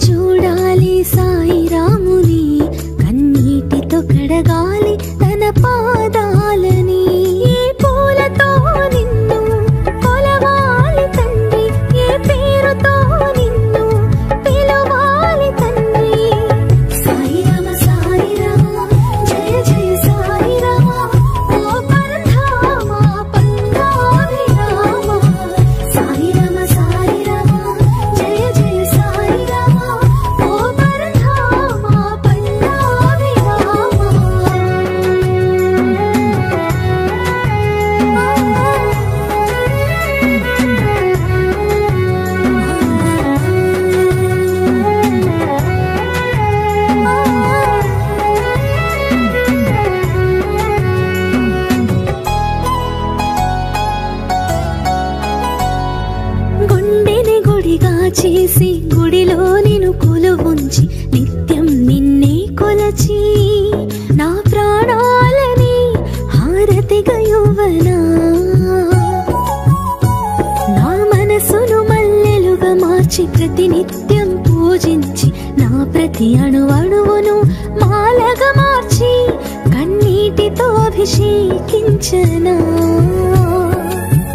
చూడాలి సాయి రాముని, కన్నీటితో కడగాలి తన పాదాలని. ఏ పూలతో నిన్ను కొలవాలి తండ్రి, ఏ పేరుతో నిన్ను పిలవాలి తండ్రి. సాయి రామ జయ జయ సాయి రామ, ఓ పరధామ పన్నారి రామ. సాయి రామ జయ జయ సాయి రామ, ఓ పరధామ పన్నారి రామ. గుండెని గుడిగా చేసి గుడిలో నిన్ను కొలువుంచి నిత్యం నిన్నే కొలచి నా ప్రాణాలని హారతిగా యువనా. నా మనసును మల్లెలుగా మార్చి ప్రతినిత్యం పూజించి నా ప్రతి అణువణువును మాలగా మార్చి కన్నీటితో అభిషేకించనా.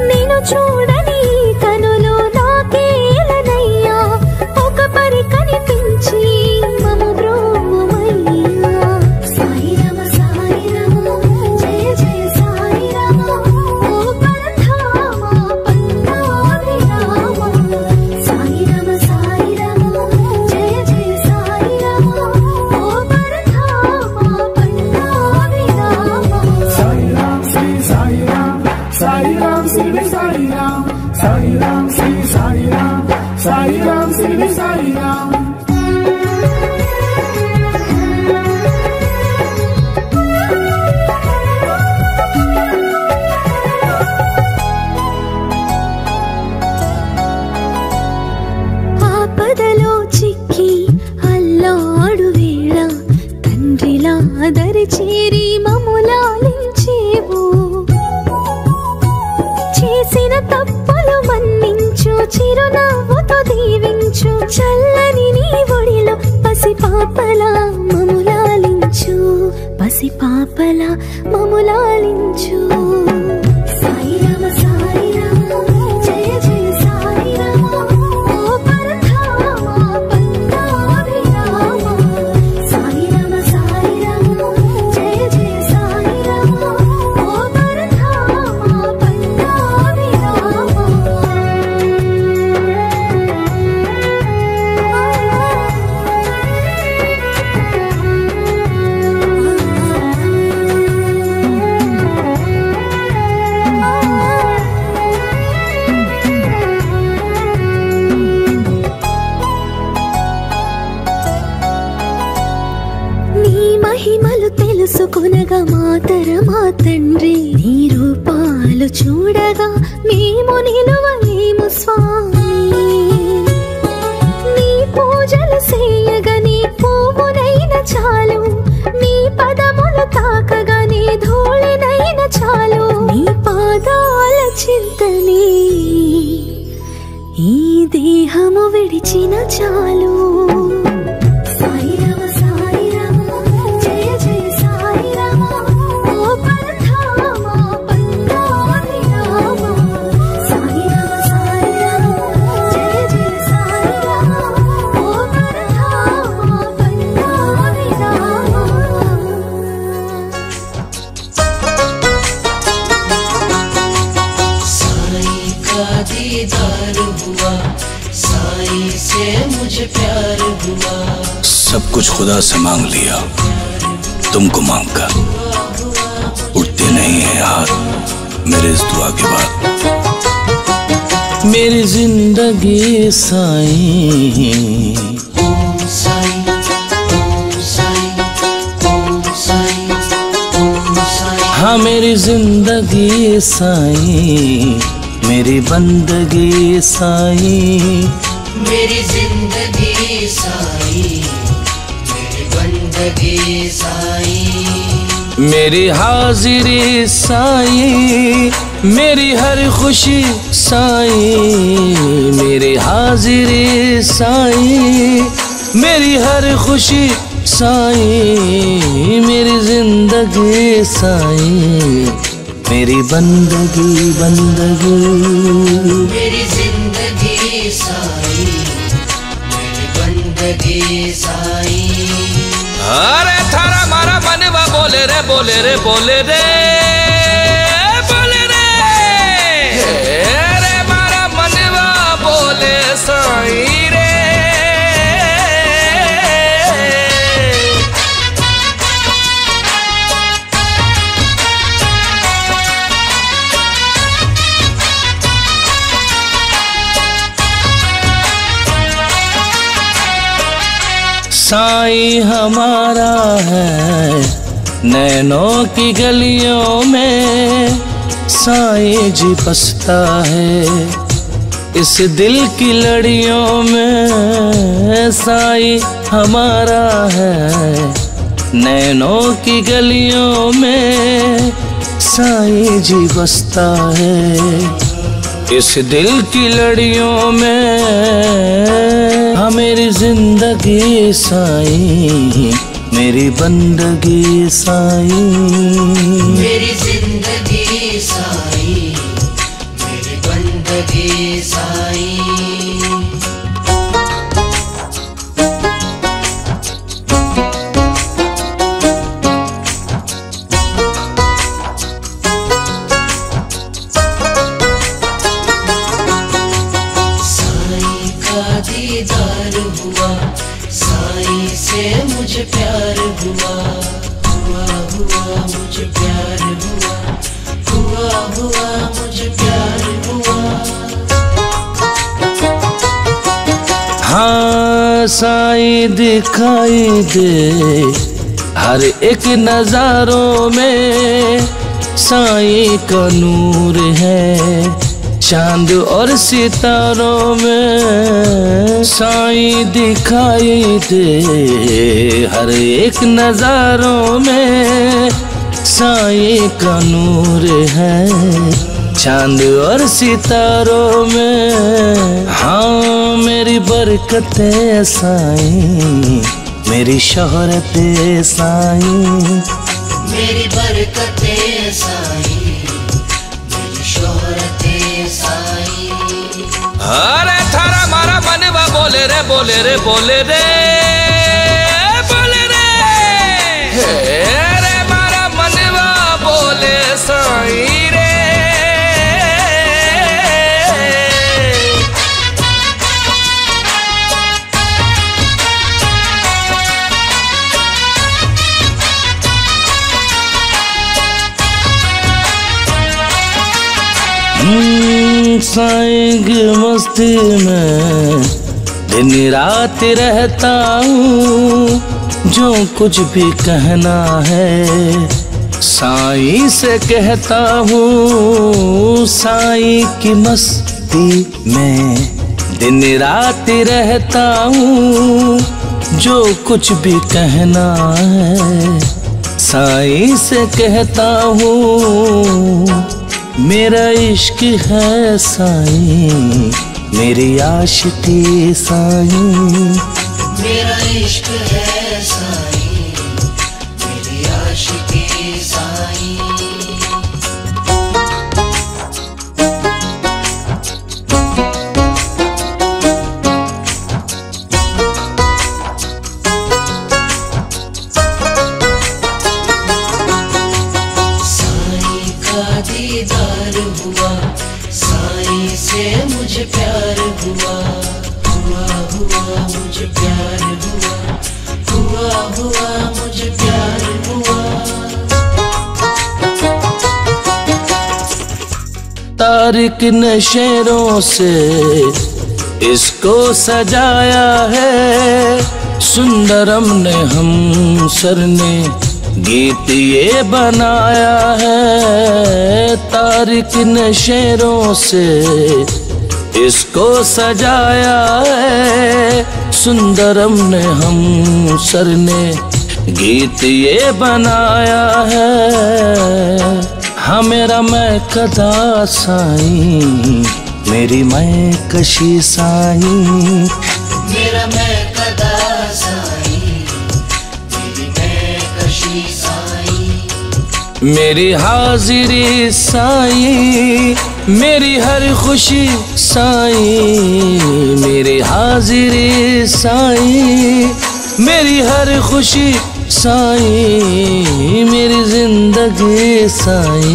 నేను చూడని కనులు నాకేలనయ్యా, ఒక పరి కనిపించి మము బ్రోమయ్యా. సాయి రామ జయ జయ సాయి రామ, ఓ పరధామ పన్నారి రామ. సాయి రామ జయ జయ సాయి రామ, ఓ పరధామ పన్నారి రామ. సాయి రామ్ శ్రీ సాయి రామ్, సాయి రామ్ శ్రీ సాయి రామ్, సాయి రామ్ శ్రీ సాయి రామ్, సాయి రామ్ శ్రీ సాయి రామ్. ఆపదలో చిక్కి అల్లాడు వేళ తండ్రిలా దరి చేరి మములాలించేవు. చేసిన తప్పులు మన్నించు, చిరునవ్వుతో దీవించు, చల్లని నీ ఒడిలో పసిపాపలా మములాలించు, పసిపాపలా మములాలించు. సాయి రామ జయ జయ సాయి రామ, ఓ పరధామ పన్నారి రామ. సాయి రామ జయ జయ సాయి రామ, ఓ పరధామ పన్నారి రామ. నీ మహిమలు తెలుసుకొనగా మాతర మా తండ్రి, నీ రూపాలు చూడగా మేము నిలువలేము స్వామి. నీ పూజలు చేయగా నీ పువ్వునైన చాలు, నీ పదములు తాకగా నీ ధూళినైన చాలు. నీ పాదాల చింతనే ఈ దేహము విడిచిన చాలు. సాయి రామ జయ జయ సాయి రామ, ఓ పరధామ పన్నారి రామ. సాయి రామ జయ జయ సాయి రామ, ఓ పరధామ పన్నారి రామ. साई का दीदार हुआ, साई से मुझे प्यार हुआ। सब कुछ खुदा से मांग लिया, तुमको मांग कर उठते नहीं है हाथ मेरे इस दुआ के बाद। मेरी जिंदगी साई, ओम साई ओम साई ओम साई ओम साई। हाँ मेरी जिंदगी साई, मेरी बंदगी साई, मेरी जिंदगी साई, मेरी बंदगी साई। मेरी हाजिरी साई, मेरी हर खुशी साई, मेरी हाजिरी साई, मेरी हर खुशी साईं, मेरी जिंदगी साईं, मेरी बंदगी बंदगी, मेरी जिंदगी साईं, मेरी बंदगी साईं। अरे थारा मारा मनवा बोले रे बोले रे बोले रे बोले रे, अरे मारा मनवा बोले साईं रे। साईं हमारा है नैनों की गलियों में, साईं जी बसता है इस दिल की लड़ियों में। साईं हमारा है नैनों की गलियों में, साईं जी बसता है इस दिल की लड़ियों में। हाँ मेरी जिंदगी साईं, मेरी बंदगी साईं, मेरी जिंदगी साईं, मेरी बंदगी साईं। दीदार हुआ साईं से, मुझे प्यार हुआ, हुआ हुआ मुझे प्यार हुआ, हुआ हुआ मुझे प्यार हुआ। हाँ साईं दिखाई दे हर एक नजारों में, साईं का नूर है चांद और सितारों में। साईं दिखाई दे हर एक नजारों में, साईं का नूर है चांद और सितारों में। हाँ मेरी बरकतें साईं, मेरी शोहरतें साईं, मेरी बरकतें साईं, मेरी शोहरतें साईं। अरे थारा मारा मनवा बोले रे बोले रे बोले रे बोले रे, अरे मारा मनवा बोले साईं रे। साईं की मस्ती में दिन रात रहता हूँ, जो कुछ भी कहना है साईं से कहता हूँ। साईं की मस्ती में दिन रात रहता हूँ, जो कुछ भी कहना है साईं से कहता हूँ। मेरा इश्क है साईं, मेरी आशिकी साईं, मेरा इश्क है साईं, मेरी आशिकी साईं। दीदार हुआ साईं से, मुझे प्यार हुआ, हुआ हुआ मुझे प्यार हुआ, हुआ हुआ मुझे प्यार हुआ। तारिक ने शेरों से इसको सजाया है, सुंदरम ने हमसर ने गीत ये बनाया है। तारिक ने शेरों से इसको सजाया है, सुंदरम ने हमसर ने गीत ये बनाया है। हाँ मेरा मैं कदा साईं, मेरी मैं कशी साईं, मेरा मैं कदा साई, मेरी मैं कशी साई। मेरी हाजिरी साई, मेरी हर खुशी साई, मेरी हाजिरी साई, मेरी हर खुशी साई, मेरी जिंदगी साई,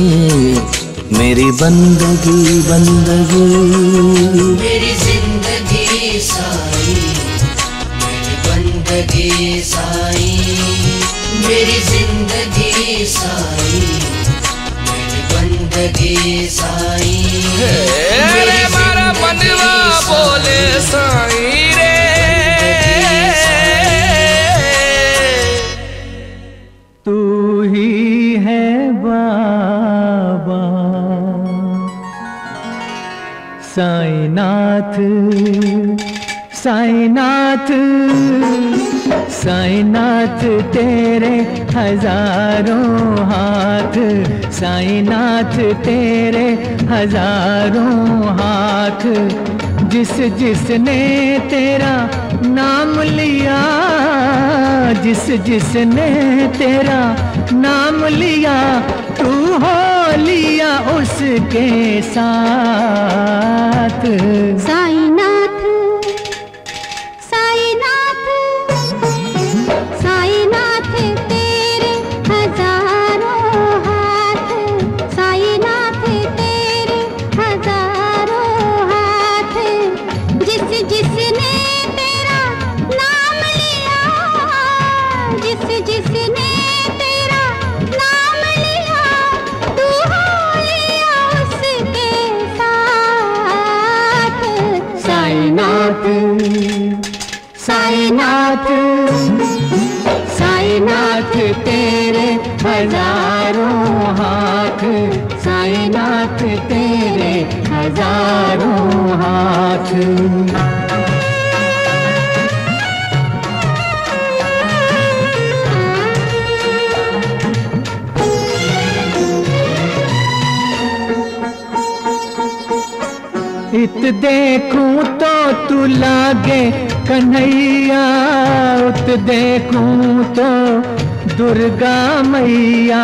मेरी बंदगी बंदगी, मेरी जिंदगी साई, मेरी बंदगी साई, मेरी जिंदगी साई, मेरी बंदगी साई। रे मारा मनवा बोले साई रे, तू ही है बाबा साईनाथ, साईनाथ, साईनाथ तेरे हजारों हाथ, साईनाथ तेरे हजारों हाथ, जिस जिसने तेरा नाम लिया, जिस जिसने तेरा नाम लिया, तू हो लिया उसके साथ। साईनाथ, साईनाथ, साईनाथ तेरे हजारों हाथ, साईनाथ तेरे हजारों हाथ, जिस जिसने तेरा नाम लिया, जिस जिसने तेरा नाम लिया, तू हो लिया उसके साथ। साईनाथ, साईनाथ, साईनाथ तेरे हजारों हाथ, साईनाथ तेरे हजारों हाथ। इत देखूं तो तू लागे कन्हैया, उत देखूं तो दुर्गा मैया,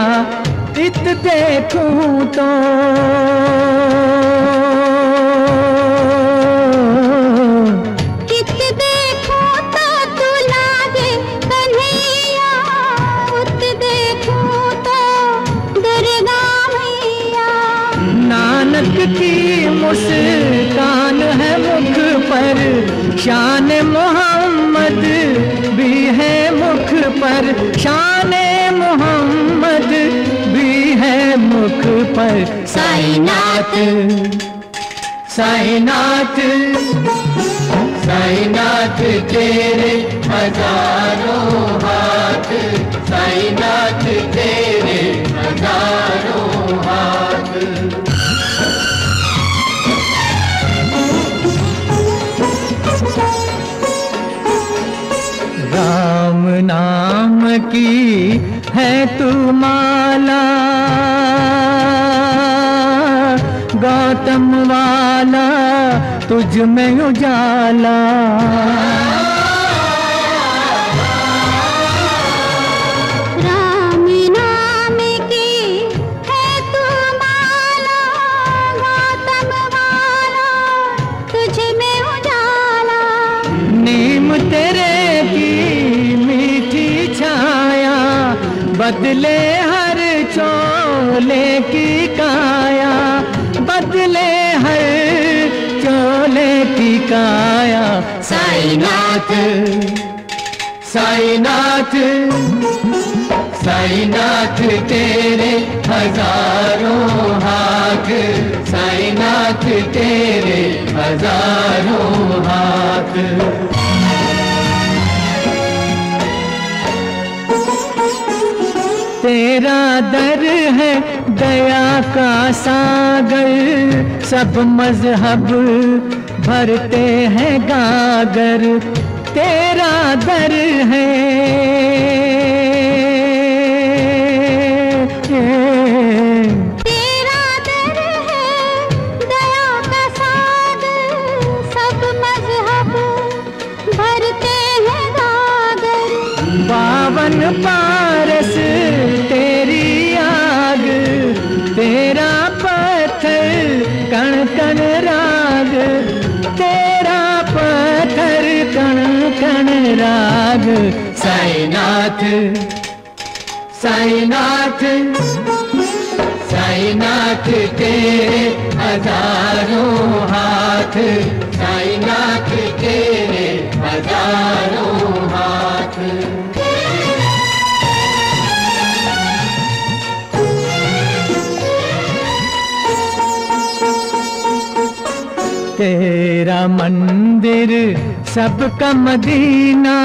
इत देखूं तो इत देखूं तो तू लागे कन्हैया, उत देखूं तो दुर्गा मैया। नानक की मुस्कान है मुख पर, शान मोहम्मद भी है मुख पर, शान मोहम्मद भी है मुख पर। साईनाथ, साईनाथ, साईनाथ तेरे हजारों हाथ, साईनाथ तेरे हजारों हाथ। राम नाम की है तू माला, गौतम वाला तुझ में उजाला। राम नाम की है तू माला, गौतम वाला तुझ में उजाला। नीम तेरे की मीठी छाया, बदले हर चोले की काया, बदले हर चोले की काया। साईनाथ, साईनाथ, साईनाथ तेरे हजारों हाथ, साईनाथ तेरे हजारों हाथ। तेरा दर है दया का सागर, सब मजहब भरते हैं गागर, तेरा दर है। तेरा दर है दया का सागर, सब मजहब मन पारस तेरी आग, तेरा पत्थर कण कण राग, तेरा पत्थर कण कण राग। साईनाथ साईनाथ साईनाथ तेरे हजारों हाथ, साईनाथ तेरे हजारों हाथ। तेरा मंदिर सबका मदीना,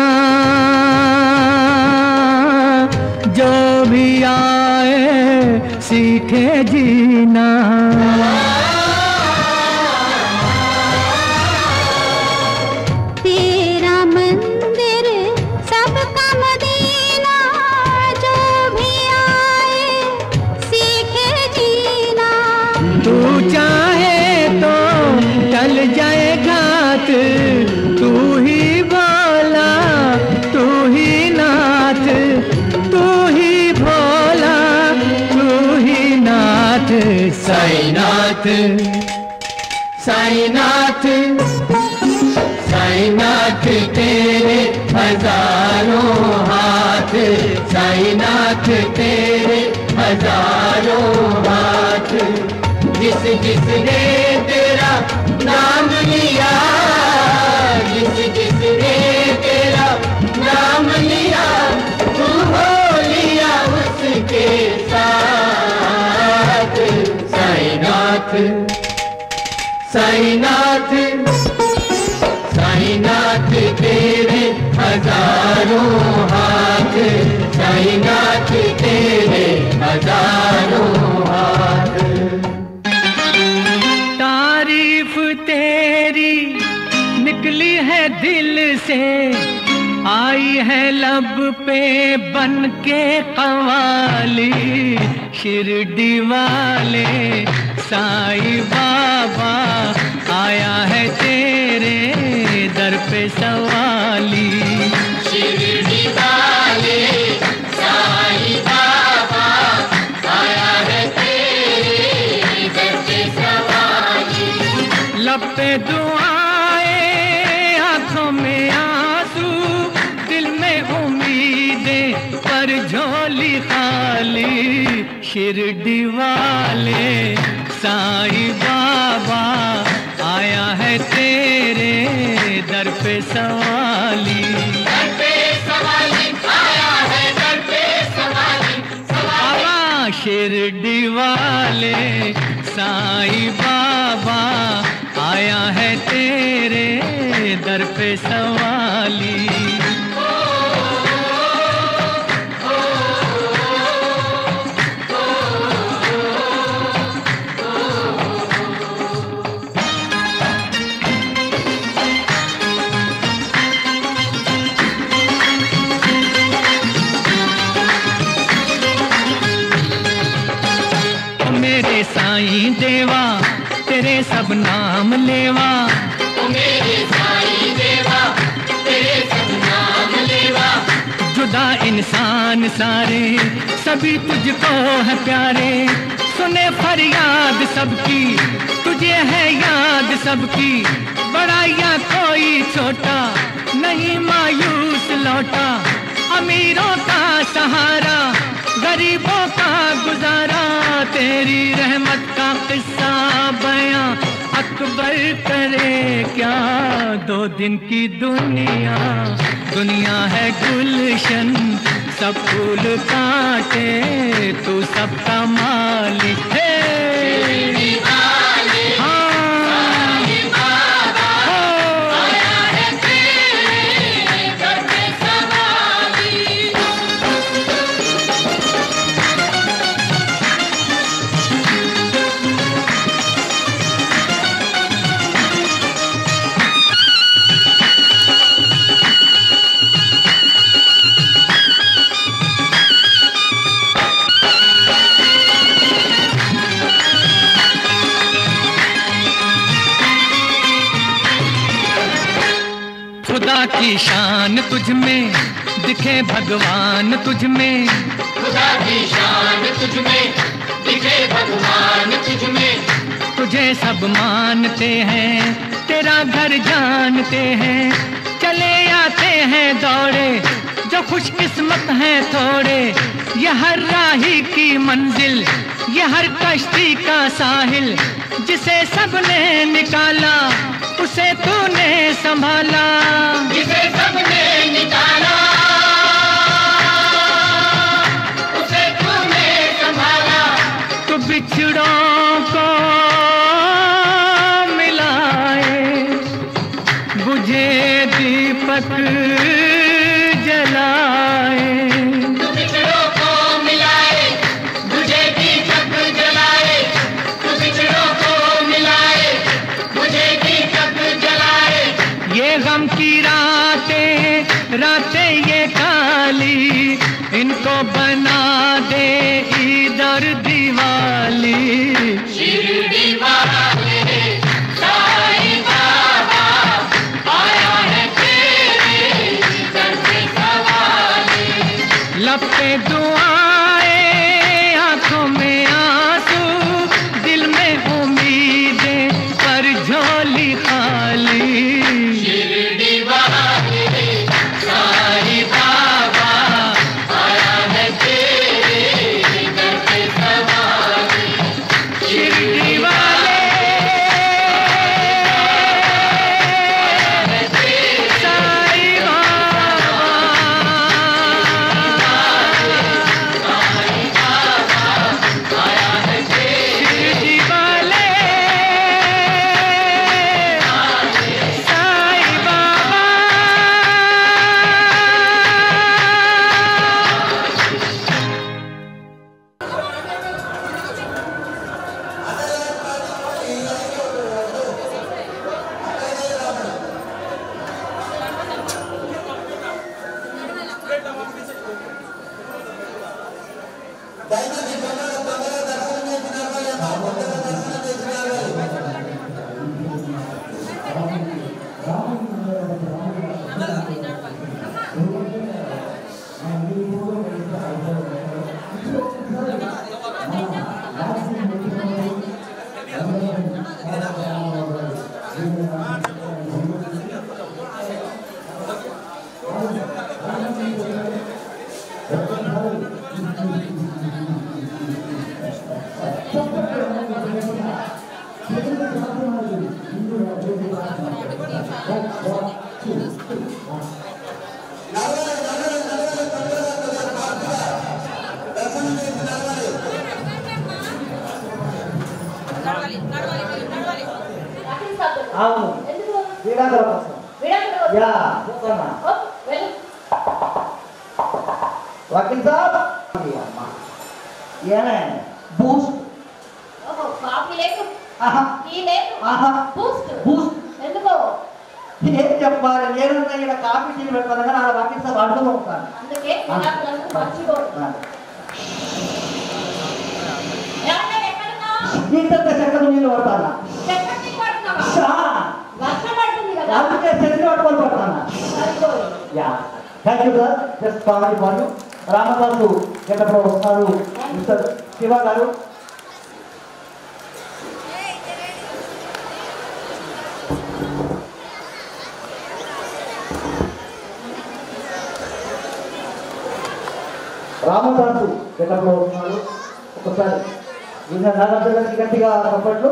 जो भी आए सीखे जीना। तेरा मंदिर सबका मदीना, जो भी आए सीखे जीना। तू चाहे तो टल जाए घात, तू ही भोला तू ही नाथ, तू ही भोला तू ही नाथ। साईनाथ साईनाथ साईनाथ तेरे हजारों हाथ, साईनाथ तेरे हजारों हाथ। जिस जिसने तेरा नाम लिया, जिस जिसने तेरा नाम लिया, तू हो लिया उसके साथ। साईनाथ साईनाथ साईनाथ तेरे हजारों हाथ, साईनाथ तेरे हजारों हाथ। तारीफ तेरी निकली है दिल से, आई है लब पे बन के कवाली। शिरडी वाले साईं बाबा आया है तेरे दर पे सवाली। शिरडी वाले साईं बाबा आया है तेरे दर पे सवाली। लब पे दुआएं, आंखों में आंसू, दिल में उम्मीदें पर झोली खाली। शिरडी वाले साईं बाबा आया है तेरे दर पे सवाली। दर पे सवाली आया है, दर पे सवाली बाबा। शिरडी वाले साईं बाबा आया है तेरे दर पे सवाली। मेरे साईं देवा तेरे सब नाम लेवा, ओ मेरे साईं देवा तेरे सब नाम लेवा। जुदा इंसान सारे सभी तुझको है प्यारे, सुने फरियाद सबकी तुझे है याद सबकी। बड़ा या कोई छोटा नहीं मायूस लौटा, अमीरों का सहारा गरीबों का गुजारा। तेरी रहमत का किस्सा बयां अकबर करे क्या। दो दिन की दुनिया दुनिया है गुलशन, सब फूल काटे तू सबका मालिक है। खुदा की शान तुझ में दिखे भगवान तुझ में, खुदा की शान तुझ में, दिखे भगवान तुझ में। तुझे सब मानते हैं, तेरा घर जानते हैं, चले आते हैं दौड़े जो खुशकिस्मत हैं थोड़े। ये हर राही की मंजिल, ये हर कश्ती का साहिल, जिसे सबने निकाला उसे तूने संभाला, जिसे सबने निकाला उसे तूने संभाला। तो बिछड़ों को मिलाए, बुझे दीपक जलाए। तू बिछड़ों को मिलाए, बुझे दीपक जलाए। तू बिछड़ों को मिलाए, बुझे दीपक जलाए। ये गम की रातें रातें ये काली, इनको बना दे ईद और दिवाली। शिरडी वाले साईं बाबा आया है तेरे दर पे सवारी। लब पे दुआएं, आंखों में आंसू, दिल में उम्मीदें पर झोली खाली। शिरडी वाले साईं बाबा आया है तेरे दर पे सवारी। शिरडी वाले साईं शिरडी वाले साईं बाबा। అవును విడాకుల కోసం యా చెప్తామా వకీల్ సాబ్ అమ్మా ఏనే బూస్ట్ కాఫీ లేదు ఆహా టీ లేదు ఆహా బూస్ట్ బూస్ట్ ఎందుకో ఏం చెప్పాలి నేను ఇక్కడ కాఫీ టీ పెడతాను కానీ ఆ వకీల్ సాబ్ అడుగుతూ ఉంటాను అందుకే విడాకులను మర్చిపోరు ఇంత చెక్కలు నీళ్ళు పడతానా వర్షం పడుతుంది కదా అందుకే చెట్లు పట్టుకొని పడతానా yeah thank you sir just కావాలి వాళ్ళు రామదాసు ఎక్కడ వస్తున్నారు మిస్టర్ శివ గారు రామదాసు ఎక్కడ వస్తున్నారు ఒకసారి నాగార్జునకి గట్టిగా చప్పట్లు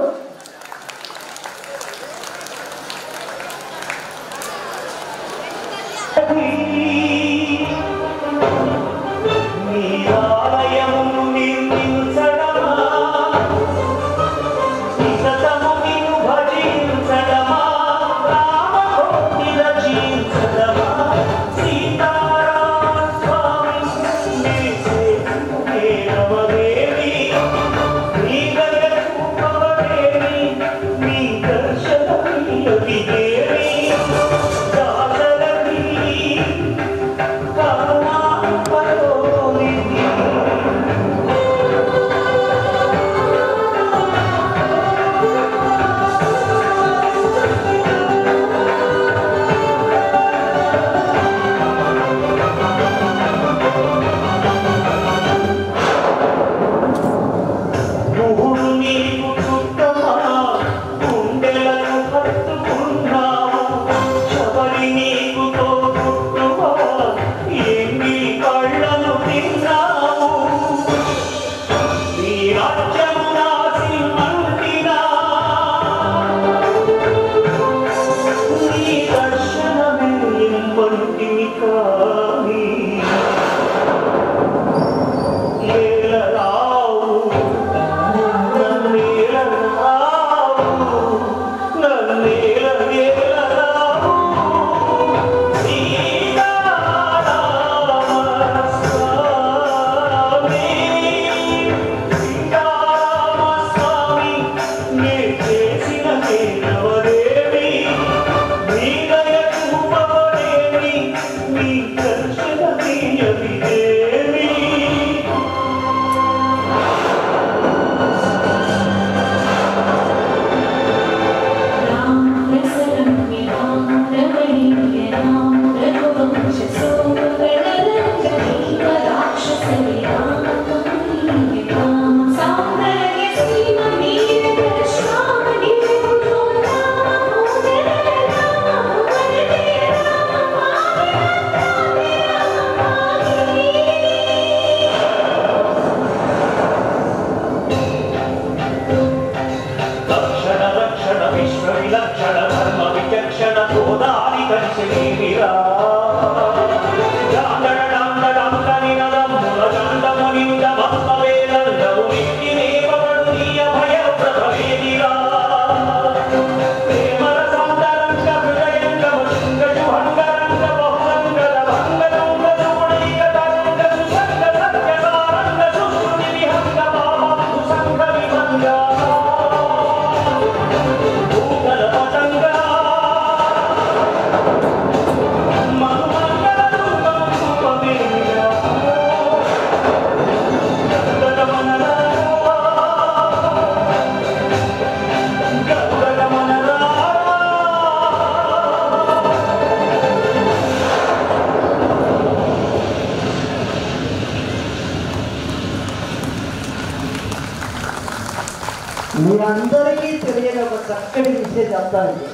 మీరందరికీ తెలియని ఒక చక్కటి విషయం చెప్తాను.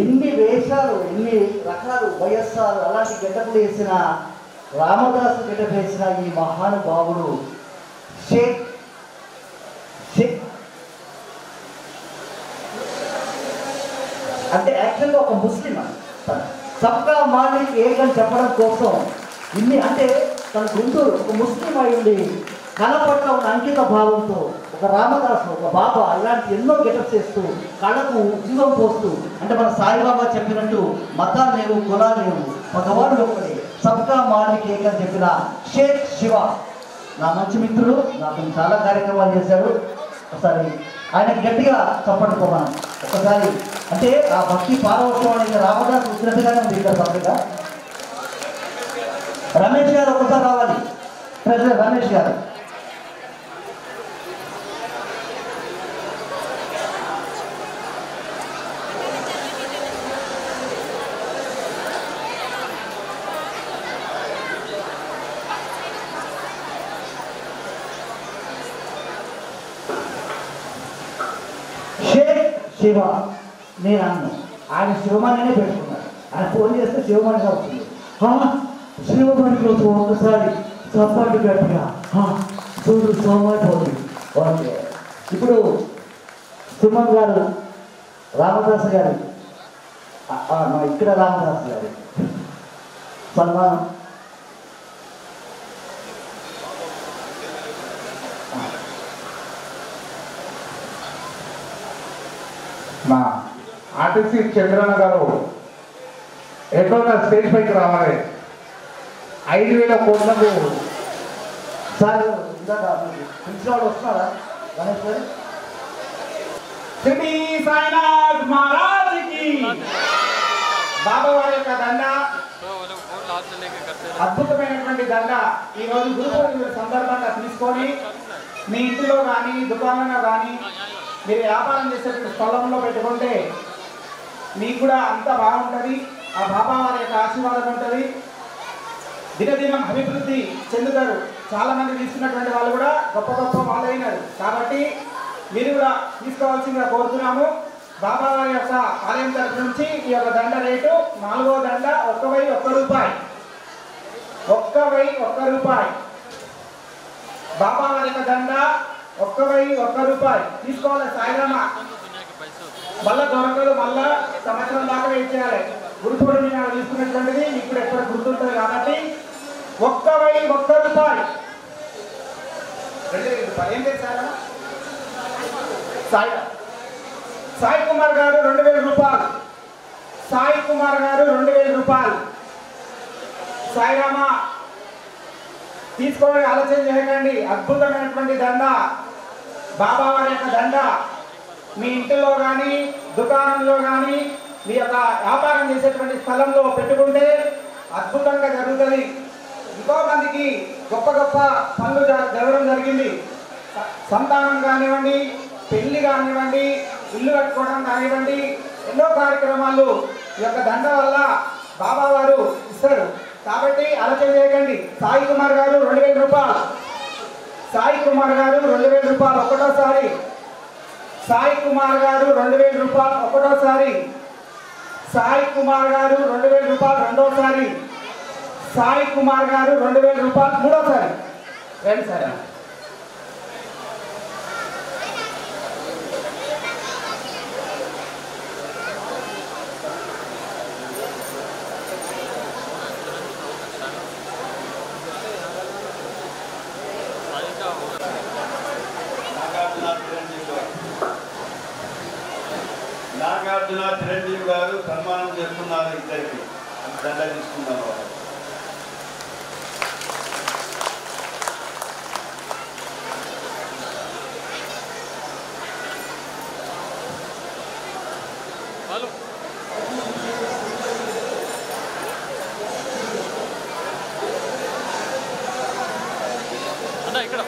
ఎన్ని వేషాలు, ఎన్ని రకాలు, వైఎస్ఆర్ అలాంటి గెటపులు వేసిన, రామదాసు గెటప్ వేసిన ఈ మహానుభావుడు షేక్ అంటే యాక్చువల్గా ఒక ముస్లిం. సబ్కా మాలిక్ ఏక్ అని చెప్పడం కోసం ఇన్ని, అంటే తన గుంటూరు ఒక ముస్లిం అయి ఉండి కళ పట్ల ఉన్న అంకిత భావంతో ఒక రామదాసు, ఒక బాబా ఇలాంటి ఎన్నో గెటప్స్ చేస్తూ కళకు జీవం పోస్తూ, అంటే మన సాయిబాబా చెప్పినట్టు మతాలు లేవు, కులాలు లేవు, భగవానుడు ఒకటి, సబ్కా మాలిక్ ఏక్ అని చెప్పిన షేక్ శివ నా మంచి మిత్రుడు. నాకు చాలా కార్యక్రమాలు చేశాడు. ఒకసారి ఆయన గట్టిగా చప్పట్టుకోమను ఒకసారి. అంటే ఆ భక్తి పారవత్వం అనేది రామదాసు ఉగ్రతగానే ఉంది ఇక్కడ పత్రిక. రమేష్ గారు ఒకసారి రావాలి. ప్రెసిడెంట్ రమేష్ గారు. షేక్ శివ నేను అన్ను. ఆయన శివమణినే పెట్టుకున్నాడు. ఆయన ఫోన్ చేస్తే శివమణిగా వచ్చింది. శివమణికి ఒకసారి సపోర్ట్ గట్టిగా చూడు సోమాటోది. ఓకే, ఇప్పుడు సుమన్ గారు, రామదాస్ గారు, ఇక్కడ రామదాస్ గారు సన్మానం. మా ఆర్టీసీ చంద్రన్న గారు ఎట్లా స్టేజ్ పైకి రావాలి. 5,000 కోట్లకు సార్ పిలిచిన వాళ్ళు వస్తున్నారా గణేష్ గారు? శ్రీ సాయినాథ్ మహారాజ్కి బాబా వారి యొక్క దండ, అద్భుతమైనటువంటి దండ ఈరోజు గురు పూజ సందర్భంగా తీసుకొని మీ ఇంటిలో కానీ దుకాణంలో కానీ మీరు వ్యాపారం చేసేటువంటి స్థలంలో పెట్టుకుంటే మీకు కూడా అంత బాగుంటుంది. ఆ బాబా వారి యొక్క ఆశీర్వాదం ఉంటుంది. దినదినం అభివృద్ధి చెందుతారు. చాలామంది తీసుకున్నటువంటి వాళ్ళు కూడా గొప్ప గొప్ప వాళ్ళైనారు. కాబట్టి మీరు కూడా తీసుకోవాల్సిందిగా కోరుతున్నాము. బాబా వారి యొక్క ఆలయం తరఫు నుంచి ఈ యొక్క దండ రేటు 4వ దండ 1,001 రూపాయి. 1,001 రూపాయి. బాబా వారి యొక్క దండ 1,001 రూపాయి తీసుకోవాలి. సాయిరామ మళ్ళా దొరకదు, మళ్ళా సంవత్సరం దాకా వెయిట్ చేయాలి. గురుపూడి మీద తీసుకున్నటువంటిది ఇప్పుడు ఎక్కడ గుర్తుంటుంది కాబట్టి 1,001 రూపాయి. ఏం చేశారా? సాయి కుమార్ గారు 2,000 రూపాయలు. సాయి కుమార్ గారు 2,000 రూపాయలు. సాయిరామ తీసుకోవడానికి ఆలోచన చేయకండి. అద్భుతమైనటువంటి దండ, బాబా వారి యొక్క దండ మీ ఇంటిలో కానీ దుకాణంలో కానీ మీ యొక్క వ్యాపారం చేసేటువంటి స్థలంలో పెట్టుకుంటే అద్భుతంగా జరుగుతుంది. ఎంతో మందికి గొప్ప గొప్ప పనులు జరగడం జరిగింది. సంతానం కానివ్వండి, పెళ్లి కానివ్వండి, ఇల్లు కట్టుకోవడం కానివ్వండి, ఎన్నో కార్యక్రమాలు ఈ యొక్క దండ వల్ల బాబా వారు ఇస్తారు. కాబట్టి ఆలోచన చేయకండి. సాయి కుమార్ గారు 2,000 రూపాయలు. సాయి కుమార్ గారు 2,000 రూపాయలు ఒకటోసారి. సాయి కుమార్ గారు 2,000 రూపాయలు ఒకటోసారి. సాయి కుమార్ గారు 2,000 రూపాయలు రెండోసారి. సాయి కుమార్ గారు 2,000 రూపాయలు మూడోసారి. రండి సార్. సీఎం గారు సన్మానం చేస్తున్నారు ఇద్దరికి దండ తీసుకున్నారు. ఇక్కడ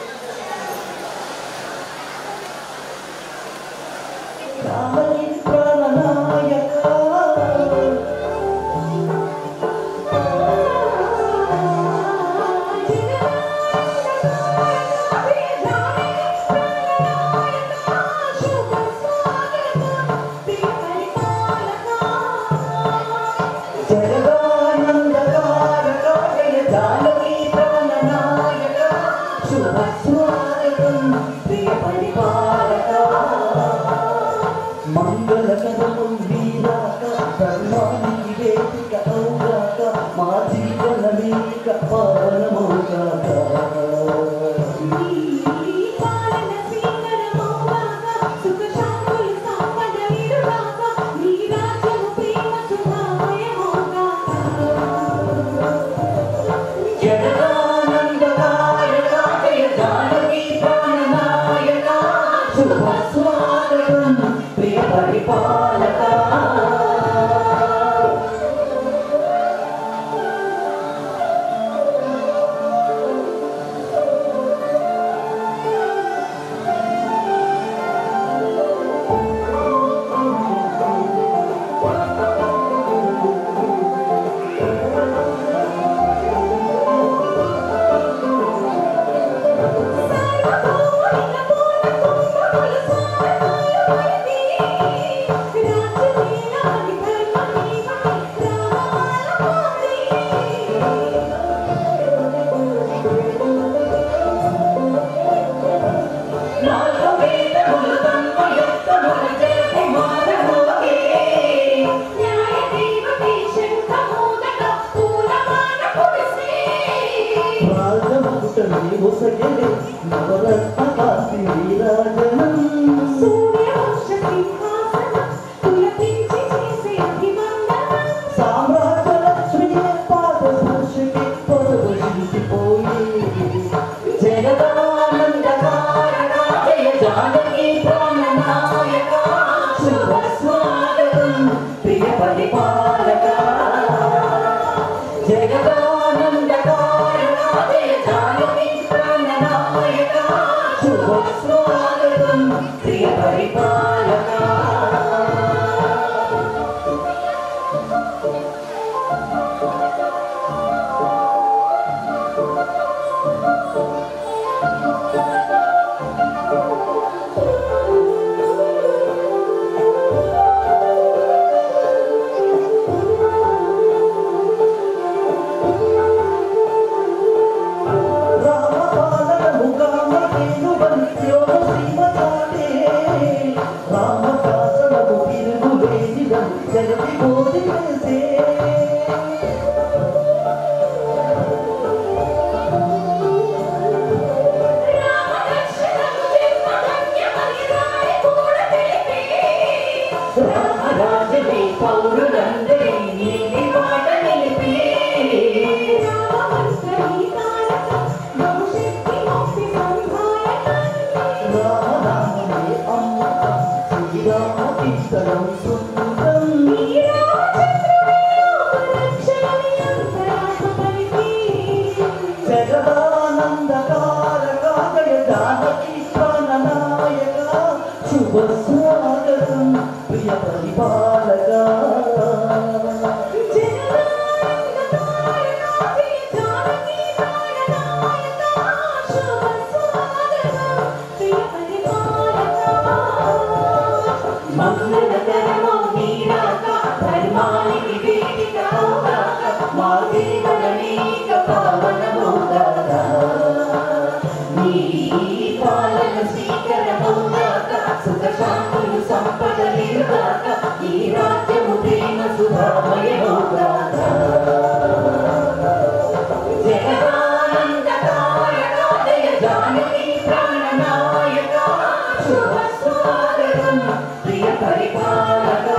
శుభ స్వాగతం ప్రియ పరిపాలక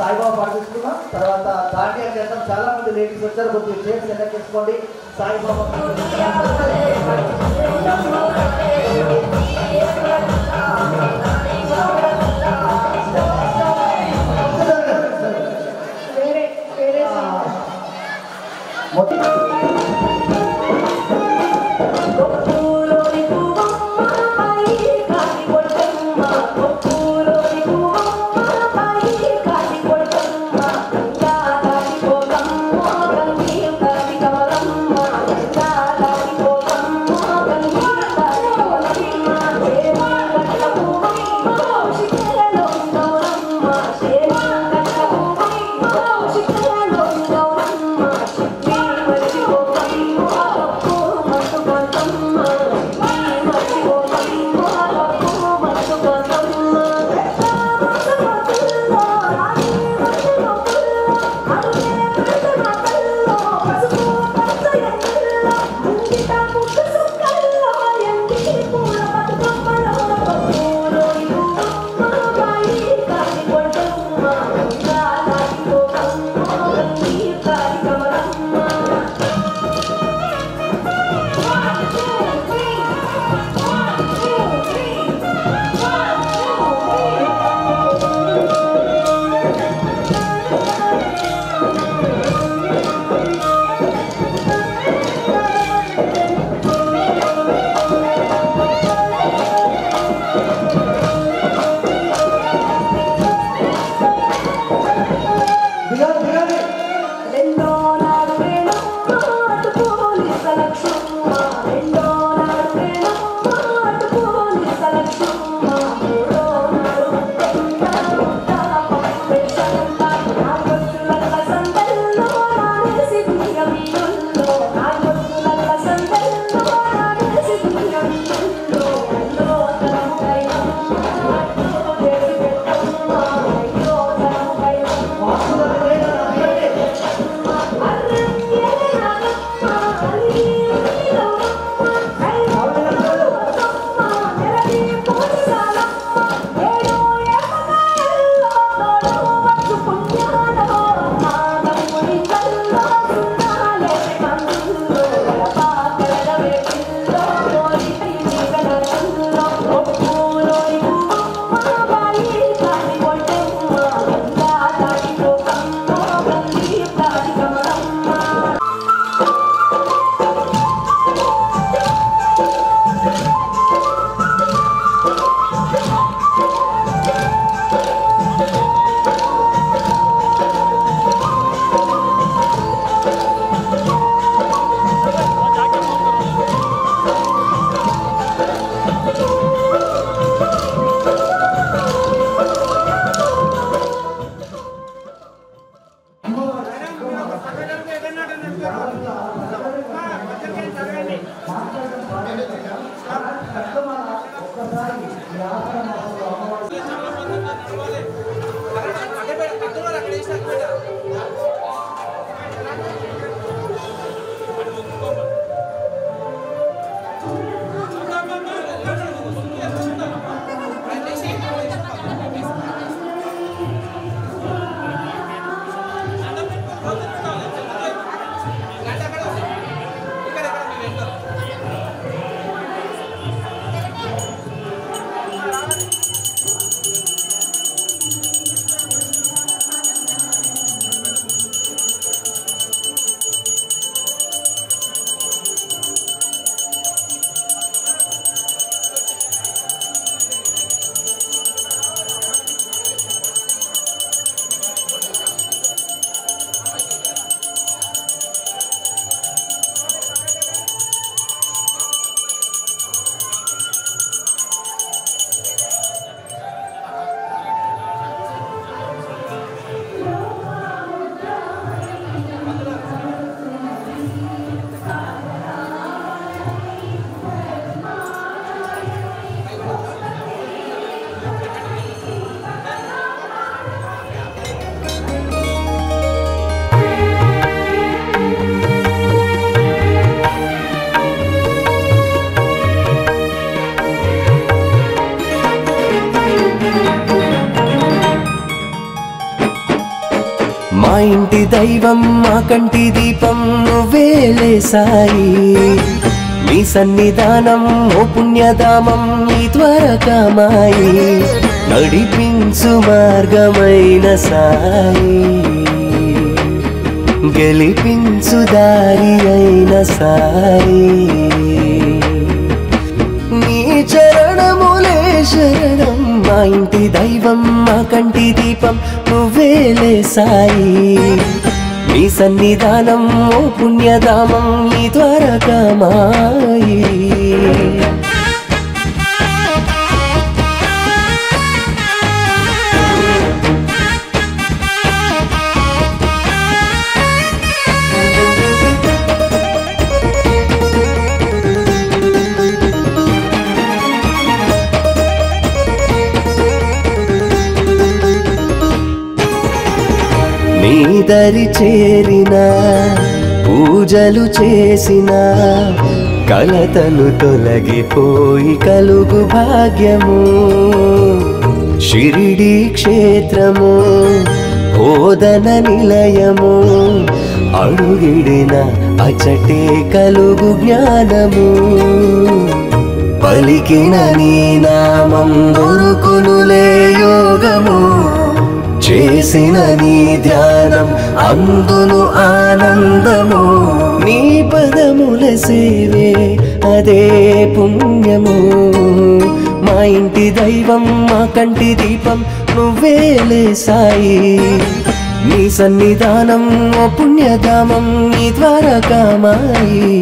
సాయిబాబా పాట తీసుకున్నాం. తర్వాత దాండియా చేద్దాం. చాలా మంది లేడీస్ వచ్చారు, కొద్దిగా చైర్స్ సెలెక్ట్ చేసుకోండి. Saibaba Thank you. ఇంటి దైవం మా కంటి దీపం నువ్వేలే సాయి నీ సన్నిధానం ఓ పుణ్యధామం నీ ద్వారకామాయి నడిపించు మార్గమైన సాయి గెలిపించు దారి అయిన సాయి నీ చరణములే శరణం మా ఇంటి దైవం మా కంటి దీపం నువ్వేలే సాయి నీ సన్నిధానం ఓ పుణ్యధామం నీ ద్వారకామాయి నీ దరి చేరిన పూజలు చేసిన కలతలు తొలగిపోయి కలుగు భాగ్యము షిరిడి క్షేత్రము బోధన నిలయము అడుగిడిన అచటే కలుగు జ్ఞానము పలికిన నీ నామం దొరుకునులే యోగము చేసిన నీ ధ్యానం అందును ఆనందము నీ పదముల సేవే అదే పుణ్యము మా ఇంటి దైవం మా కంటి దీపం నువ్వేలే సాయి నీ సన్నిధానం ఓ పుణ్యధామం నీ ద్వారకామాయి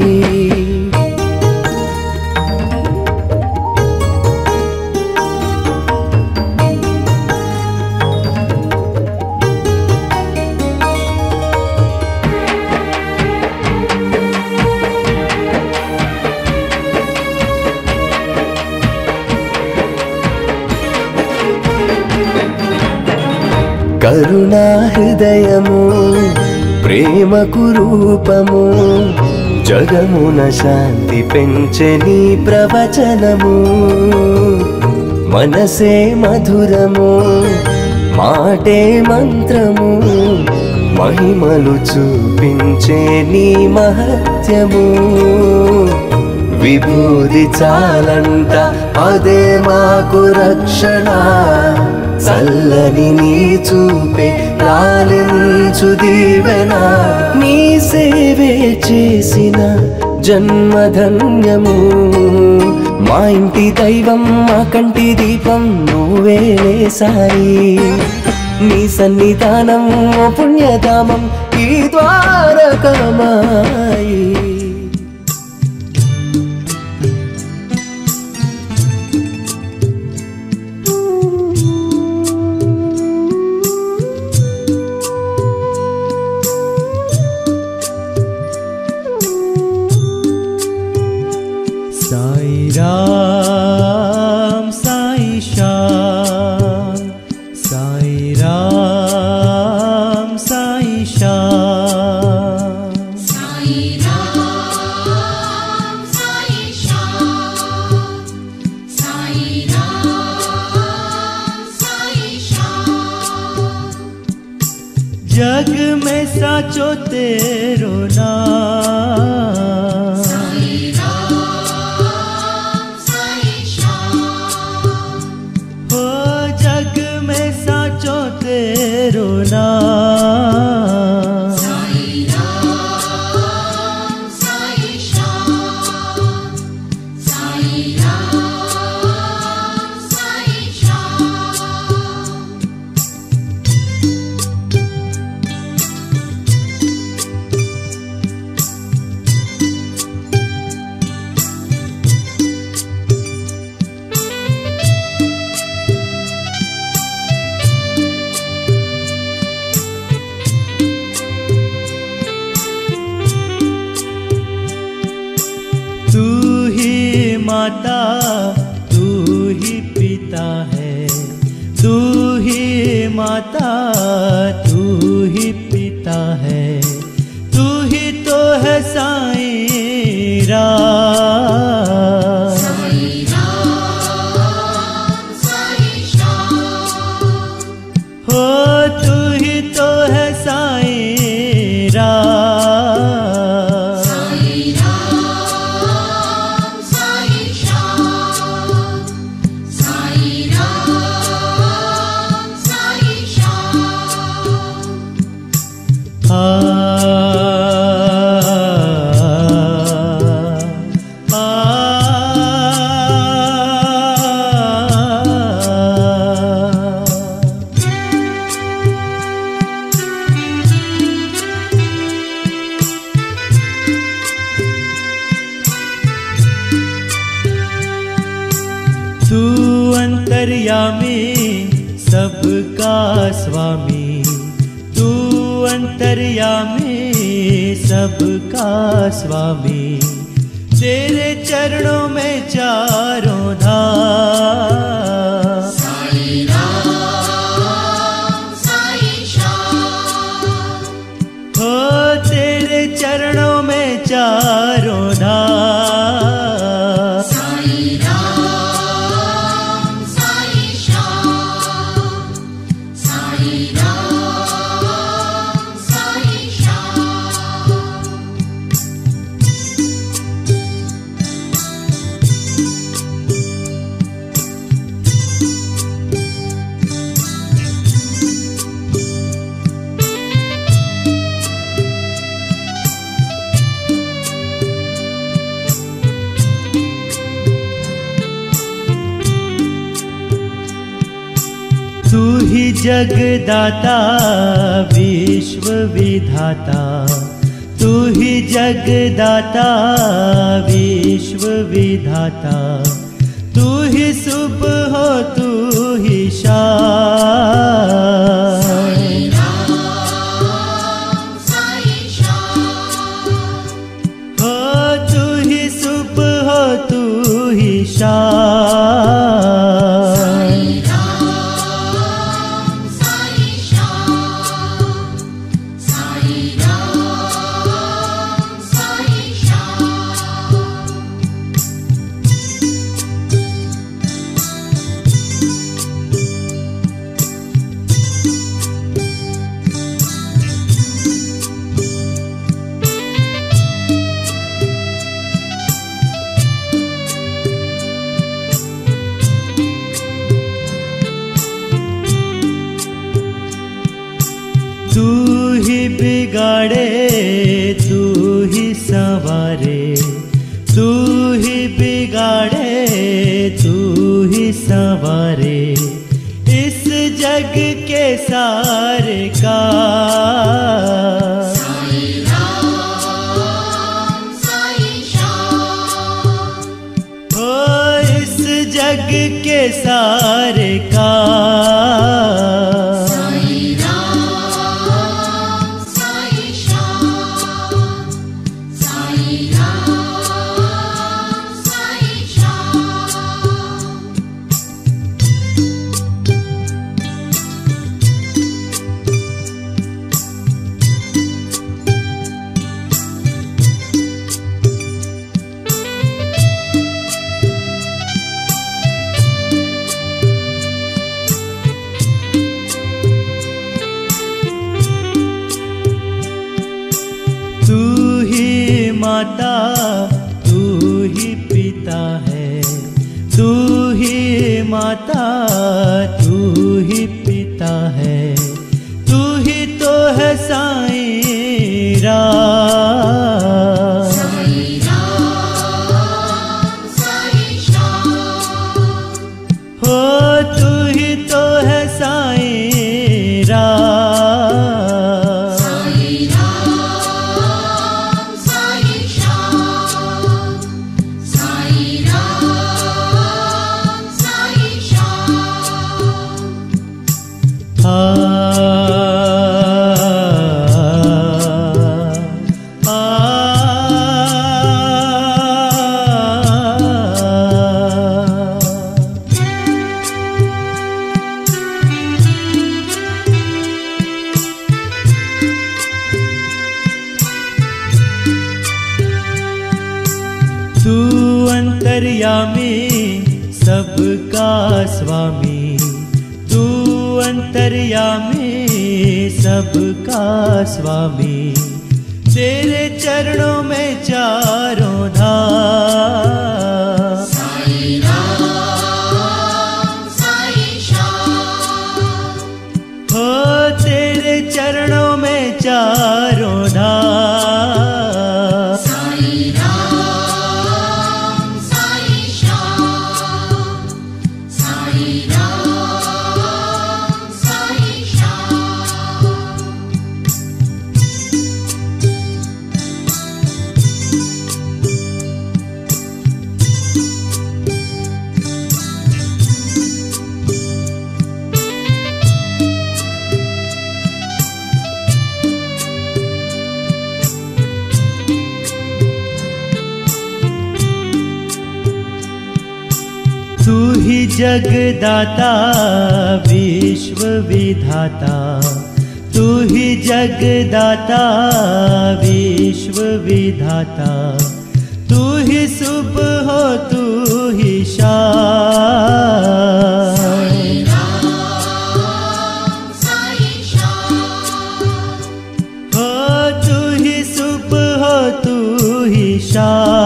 కరుణా హృదయము ప్రేమకు రూపము జగమున శాంతి పెంచే నీ ప్రవచనము మనసే మధురము మాటే మంత్రము మహిమలు చూపించే నీ మహత్యము విభూది చాలంట అదే మాకు రక్షణ చల్లని నీ చూపే లాలించు దీవెన నీ సేవే చేసిన జన్మధన్యము మా ఇంటి దైవం మా కంటి దీపం నువ్వేలే సాయి నీ సన్నిధానం ఓ పుణ్యధామం ఈ ద్వారకామాయి राम साई श्याम साई राम साई श्याम साई राम साई श्याम साई राम साई श्याम जग में साचो तेरो नाम तेरो नाम साई राम साई श्याम साई राम साई श्याम माता तू ही पिता है, तू ही माता तू ही पिता है, तू ही तो है साईं राम। साईं राम साईं श्याम हो तू ही तो है साईं अंतर्यामी सबका स्वामी, तू अंतर्यामी सबका स्वामी, तेरे चरणों में चारों धाम। साई राम साई श्याम, हो तेरे चरणों में चारों धाम। साई राम साई श्याम, साई राम साई श्याम। तू ही जगदाता विश्व विधाता, तू ही जगदाता विश्व विधाता, तू ही सुबह हो तू ही शाम। साई राम साई श्याम, हो तू ही सुबह हो तू ही शाम। साई राम साई श्याम, साई राम साई श्याम। तू ही बिगाड़े तू ही संवारे, तू ही बिगाड़े तू ही संवारे, इस जग के सारे का। साई राम साई श्याम, हो इस जग के सारे का। साई राम साई श्याम, साई राम साई श्याम। तू ही माता तू ही पिता है, तू ही माता तू ही पिता है, तू ही तो है साईं राम। साई राम साई श्याम, हो तू ही तो है साईं राम। साई राम साई श्याम, साई राम साई श्याम। आ तू अंतर्यामी सबका स्वामी, तू अंतर्यामी सबका स्वामी, तेरे चरणों में चारों धाम। साई राम साई श्याम, हो तेरे चरणों में चारों धाम। साई राम साई श्याम, साई राम साई श्याम। जगदाता विश्व विधाता, तू ही जगदाता विश्व विधाता, तू ही सुबह हो तू ही शाम। हो तू ही सुबह हो तू ही शाम।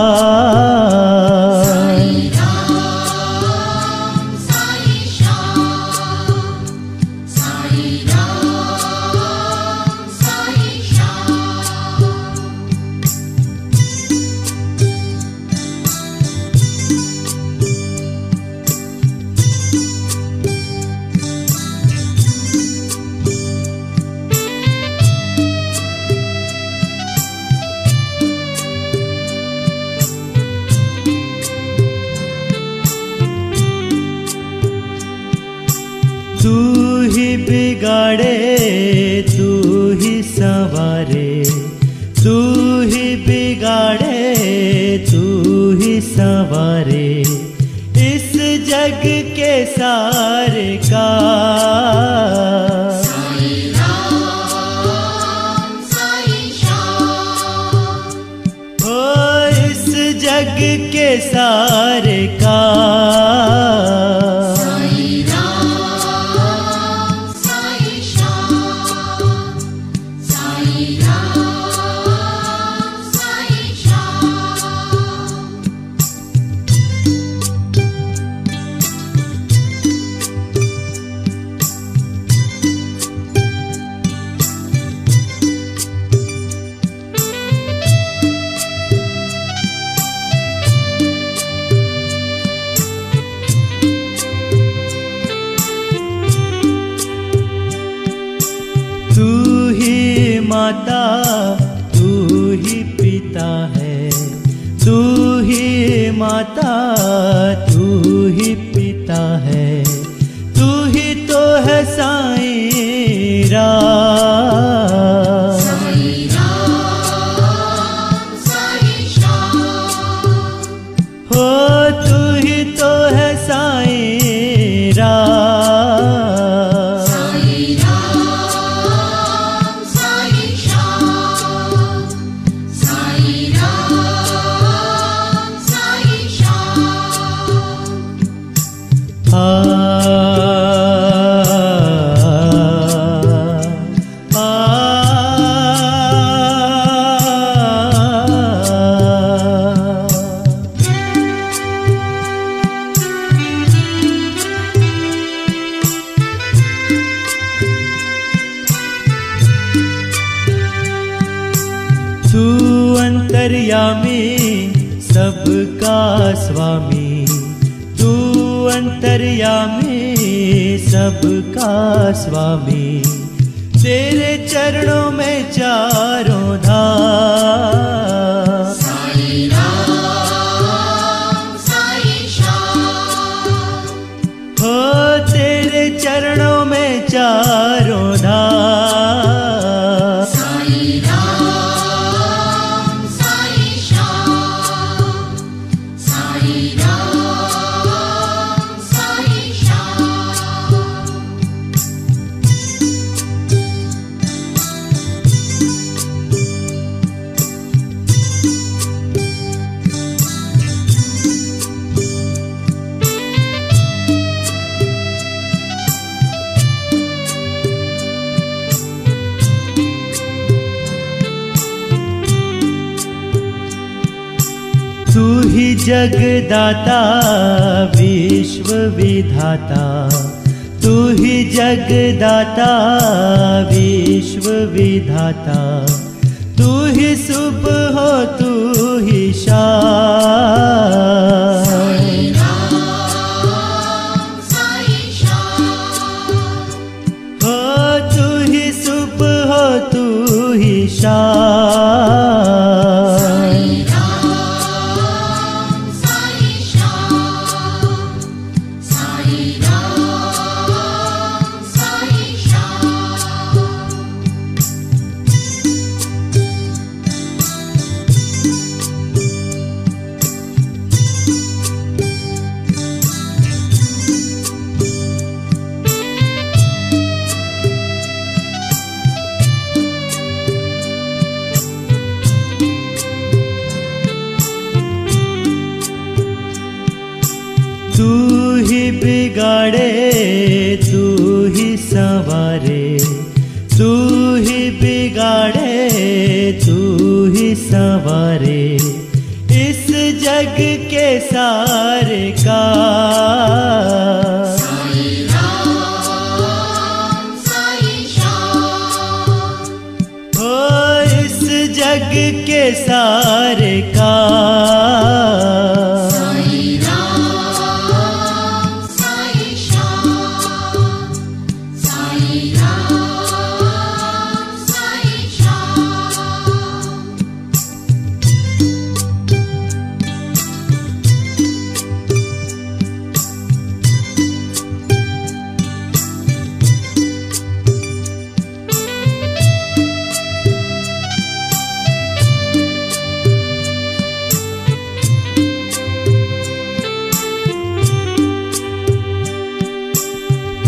तू ही बिगाड़े तू ही संवारे, तू ही बिगाड़े तू ही संवारे, इस जग के सारे का। हो इस जग के सारे का। माता तू ही पिता है, तू ही माता तू ही पिता है, तू ही तो है साईं राम। हो तू ही तो है साईं राम। तू अंतर्यामी सबका स्वामी, तू अंतर्यामी सबका स्वामी, तेरे चरणों में चारों धाम। हो तेरे चरणों में चारों धाम। तू ही जगदाता विश्व विधाता, तू ही जगदाता विश्व विधाता, तू ही सुबह हो तू ही शाम। हो तू ही सुबह हो तू ही शाम। बिगाड़े तू ही संवारे, तू ही बिगाड़े तू ही संवारे इस जग के सारे का। जग के सारे का साई राम साई श्याम, साई राम साई श्याम।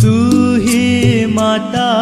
तू ही माता